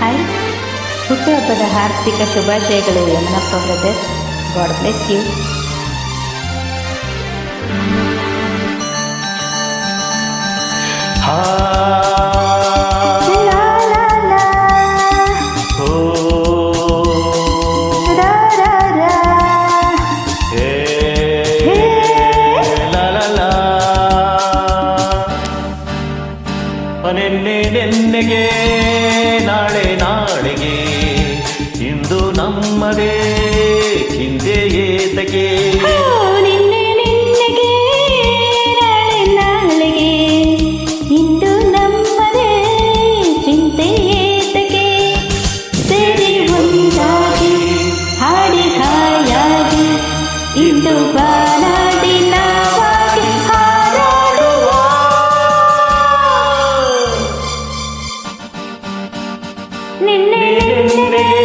Hi, ಹುಟ್ಟುಹಬ್ಬದ ಹಾರ್ದಿಕ ಶುಭಾಶಯಗಳು Yamanappa brother. God bless you. ನೆನ್ನೆಗೆ ನಾಳೆ ನಾಳೆಗೆ ಇಂದು ನಮ್ಮದೇ ಚಿಂತೆ ಏತಕ್ಕೆ. ನಿನ್ನೆ ನಿನ್ನೆಗೆ ನಾಳೆ ನಾಳೆಗೆ ಇಂದು ನಮ್ಮದೇ ಚಿಂತೆ ಏತಕ್ಕೆ. ಸೇರಿ ಒಂದಾಗಿ ಹಾಡಿ ಹಾಯಾಗಿ ಇಂದು ಬಾನಾಡಿ ನಾವಾಗಿ ಹಾರಾಡುವ. ನಿನ್ನೆ ನಿನ್ನೆಗೆ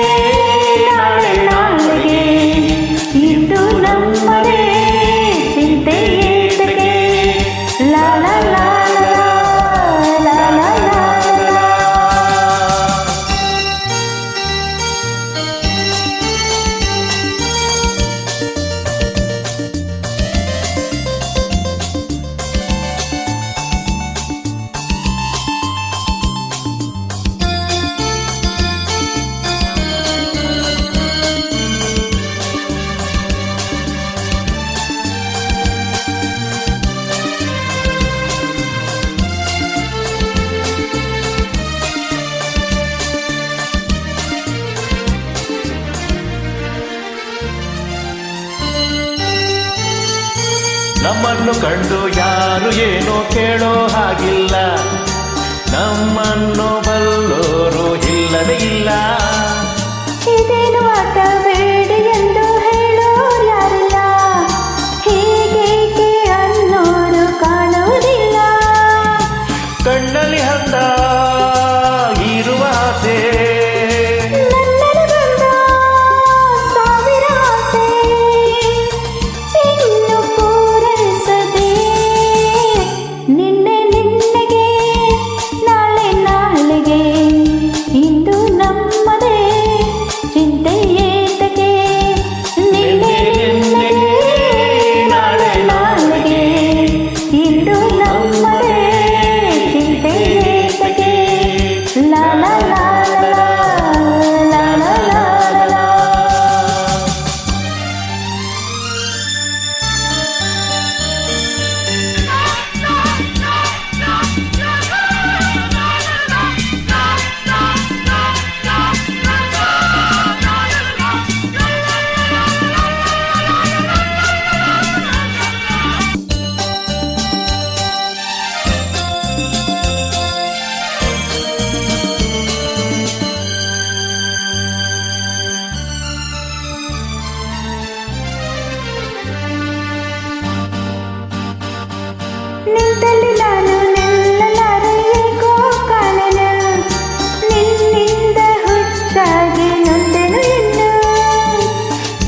ನಾಳೆ ನಾಳೆಗೆ ಇಂದು ನಮ್ಮದೇ ಚಿಂತೆ ಏತಕ್ಕೆ. ಲಾ ಲಾ ಲಾ ಲಾ ಲಾ ಲಾ ಲಾ. ನಮ್ಮನ್ನು ಕಂಡು ಯಾರು ಏನೋ ಕೇಳೋ ಹಾಗಿಲ್ಲ, ನಮ್ಮನ್ನು ಬಲ್ಲೋರು ಇಲ್ಲವೇ ಇಲ್ಲ. ಇದೇನು ಆಟ ಬೇಡಿ ಎಂದು ಹೇಳೋರು ಯಾರಿಲ್ಲ, ಹೀಗೇಕೆ ಅನ್ನೋರು ಕಾಣುವುದಿಲ್ಲ. ಕಣ್ಣಲ್ಲಿ ಹಂದ ಇರುವ ಆಸೆ, ನನ್ನಲ್ಲಿ ಬಂದ ಸಾವಿರ ಆಸೆ, ಇನ್ನು ಪೂರೈಸದೆ. ನಿನ್ನೆ ನಿನ್ನೆಗೆ ನಾಳೆ ನಾಳೆಗೆ ಇಂದು ನಮ್ಮದೇ ಚಿಂತೆ ಏತಕ್ಕೆ. ನಿನ್ನೆ ನಿನ್ನೆಗೆ ನಾಳೆ ನಾಳೆಗೆ ಇಂದು ನಮ್ಮದೇ ಚಿಂತೆ ಏತಕ್ಕೆ. ಲಾ ಲಾ ಲಾ ಲಾ ಲಾ ಲಾ ಲಾ ಲಾ. ನಿಂತಲ್ಲಿ ನಾನು ನಿಲ್ಲಲಾರೆ ಏಕೋ ಕಾಣೆನು, ನಿನ್ನಿಂದ ಹುಚ್ಚಾಗಿ ನೊಂದೆನು ಇನ್ನು.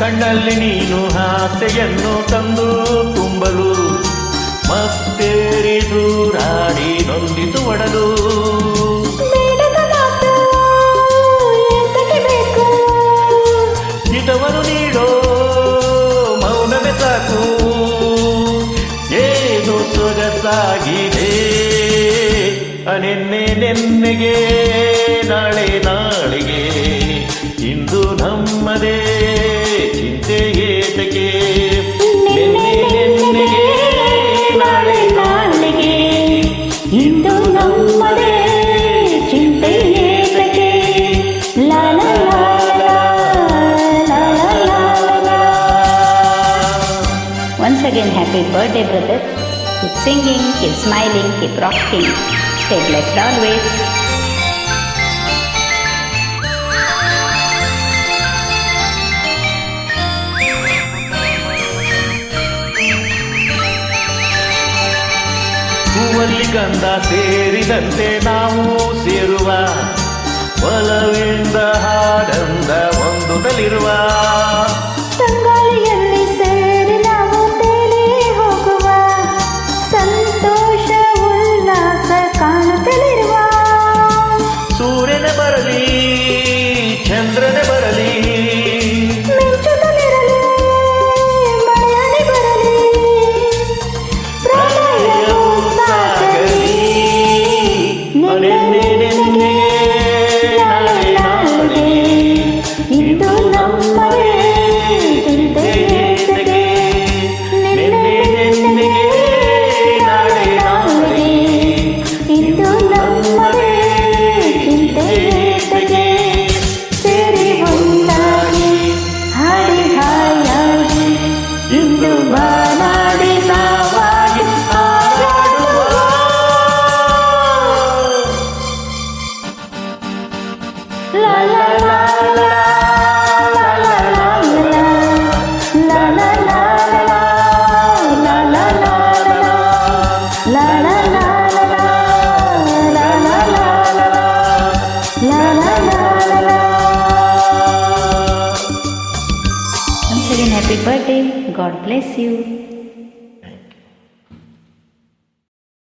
ಕಣ್ಣಲ್ಲಿ ನೀನು ಆಸೆಯನ್ನು ತಂದು ತುಂಬಲು ಮತ್ತೇರಿ ದೂರಾಡಿ ನೊಂದಿತು ಒಡಲು. ಬೇಡದ ಮಾತು ಏತಕ್ಕೆ ಬೇಕು, ಹಿತವನ್ನು ನೀಡೋ ಮೌನವೇ ಸಾಕು. ಏನು ಸೊಗಸಾಗಿದೆ ನೆನ್ನೆ ನೆನ್ನೆಗೆ ನಾಳೆ ನಾಳೆಗೆ ಇಂದು ನಮ್ಮದೇ ಚಿಂತೆ ಏತಕ್ಕೆ. ನಿನ್ನೆ ನಿನ್ನೆಗೆ ನಾಳೆ ನಾಳೆಗೆ ಇಂದು ನಮ್ಮದೇ ಚಿಂತೆ ಏತಕ್ಕೆ. ಲಾ ಲಾ ಲಾ ಲಾ ಲಾ ಲಾ ಲಾ. Once again, happy birthday, brother. Keep singing, keep smiling, keep rocking. Stay blessed always. ಹೂವಲ್ಲಿ ಗಂಧ ಸೇರಿದಂತೆ ನಾವು ಸೇರುವ, ಒಲವಿಂದ ಹಾಡಂದ ಒಂದುದಲಿರುವ. ತಂಗಾಳಿಯಲ್ಲಿ ಸೇರಿ ನಾವು ತೇಲಿ ಹೋಗುವ, ಸಂತೋಷ ಉಲ್ಲಾಸ ಕಾಣುತ್ತಲಿರುವ. ಸೂರ್ಯನ ಬರಲಿ ಚಂದ್ರನೇ ಬರಲಿ ಮಿಂಚುತ್ತಲಿರಲಿ ಮಳೆಯಲಿ ಬರಲಿ ಪ್ರಳಯವು ಸಾಗಲಿ ನೆನ್ನೆಗೆ ನಾಳೆ ನಾಳೆಗೆ ಇಂದು ನಮ್ಮದೇ ಚಿಂತೆಗೆ ನೆನ್ನೆಗೆ ನಾಳೆ ನಾಳೆಗೆ ಇಂದು ನಮ್ಮದೇ ಚಿಂತೆಗೆ ಸೇರಿ ಒಂದಾಗಿ ಹಾಡಿ ಹಾಯಾಗಿ ಇಂದು ಬಾನಾಡಿ ನಾವಾಗಿ ಹಾರಾಡುವ ಲಾ ಲಾ ಲಾ ಲಾ ಲಾ ಲಾ ಲಾ ಲಾ ಲಾ ಲಾ ಲಾ ಲಾ ಲಾ ಲಾ ಲಾ ಲಾ Once again, happy birthday. God bless you.